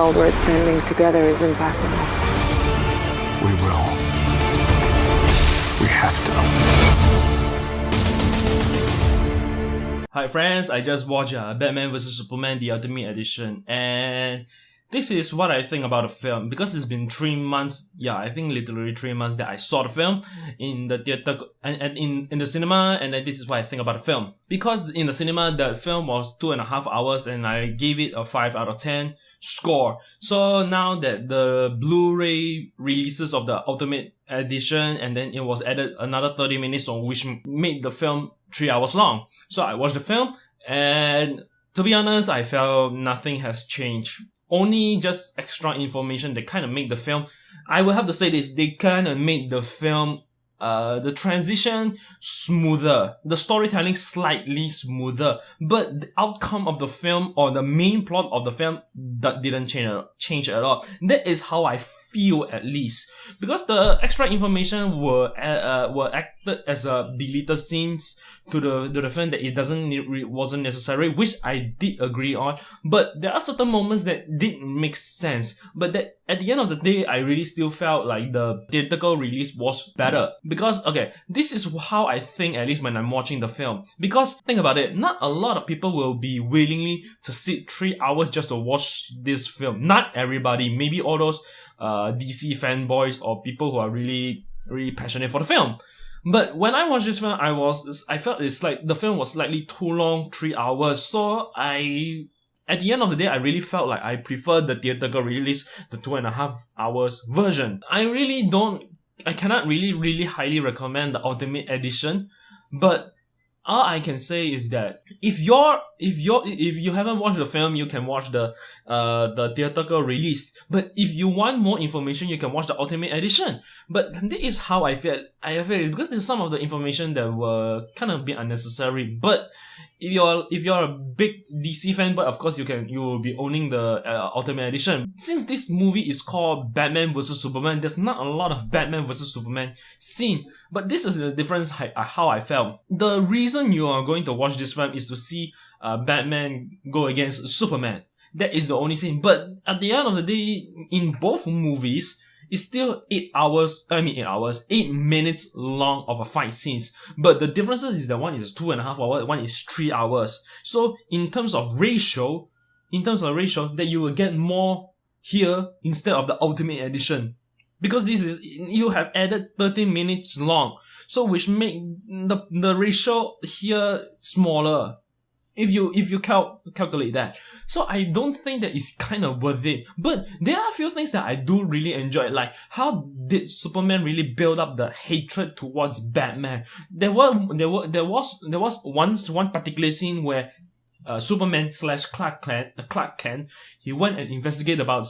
world where standing together is impossible. We will. We have to. Hi friends, I just watched Batman vs Superman The Ultimate Edition, and this is what I think about the film. Because it's been 3 months, I think literally 3 months that I saw the film in the theater and in the cinema, and then this is what I think about the film. Because in the cinema, the film was 2.5 hours and I gave it a 5 out of 10 score. So now that the Blu-ray releases of the Ultimate Edition, and then it was added another 30 minutes on, which made the film 3 hours long. So I watched the film, and to be honest, I felt nothing has changed. Only just extra information that kind of made the film, I will have to say this, they kind of made the film, the transition smoother, the storytelling slightly smoother, but the outcome of the film or the main plot of the film that didn't change at all. That is how I feel, at least, because the extra information were acted as a deleted scenes to the film that it wasn't necessary, which I did agree on. But there are certain moments that did make sense, but that at the end of the day, I really still felt like the theatrical release was better. Because, okay, this is how I think, at least when I'm watching the film. Because, think about it, not a lot of people will be willingly to sit 3 hours just to watch this film. Not everybody, maybe all those DC fanboys or people who are really, really passionate for the film. But when I watched this film, I felt it's like the film was slightly too long, 3 hours. So at the end of the day, I really felt like I preferred the theatrical release, the 2.5 hours version. I cannot really highly recommend the Ultimate Edition, but all I can say is that if you haven't watched the film, you can watch the theatrical release. But if you want more information, you can watch the Ultimate Edition. But this is how I feel. I feel it's because there's some of the information that were kind of a bit unnecessary. But if you're a big DC fan, but of course you will be owning the Ultimate Edition. Since this movie is called Batman vs Superman, there's not a lot of Batman vs Superman scene. But this is the difference how I felt. The reason you are going to watch this film is to see Batman go against Superman. That is the only scene. But at the end of the day, in both movies, it's still 8 minutes long of a fight scenes. But the difference is that one is 2.5 hours, one is 3 hours. So in terms of ratio, that you will get more here instead of the Ultimate Edition. Because you have added 30 minutes long. So which make the ratio here smaller. If you calculate that. So I don't think that it's kind of worth it. But there are a few things that I do really enjoy. Like, how did Superman really build up the hatred towards Batman? There was once one particular scene where Superman / Clark Kent, he went and investigated about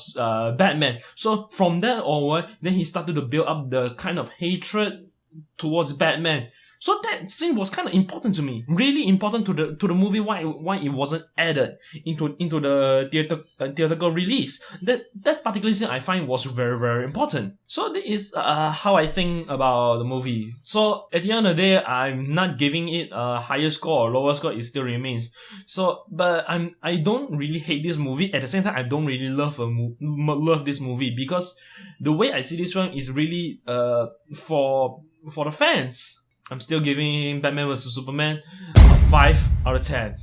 Batman. So from that onward, then he started to build up the kind of hatred towards Batman. So that scene was kind of important to me, really important to the movie. Why it wasn't added into the theatrical release? That particular scene I find was very, very important. So this is how I think about the movie. So at the end of the day, I'm not giving it a higher score or lower score. It still remains. So, but I don't really hate this movie. At the same time, I don't really love this movie, because the way I see this film is really for the fans. I'm still giving Batman vs Superman a 5 out of 10.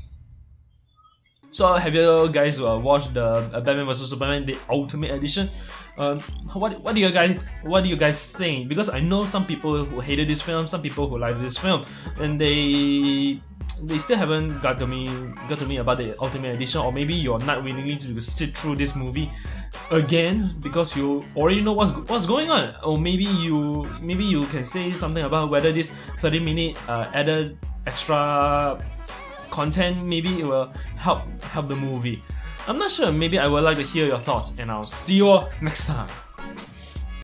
So have you guys watched the Batman vs Superman the Ultimate Edition? What do you guys think? Because I know some people who hated this film, some people who like this film, and they still haven't got to me about the Ultimate Edition, or maybe you're not willing to sit through this movie again because you already know what's going on, or maybe you can say something about whether this 30-minute added extra content, maybe it will help the movie. I'm not sure. Maybe I would like to hear your thoughts, and I'll see you all next time.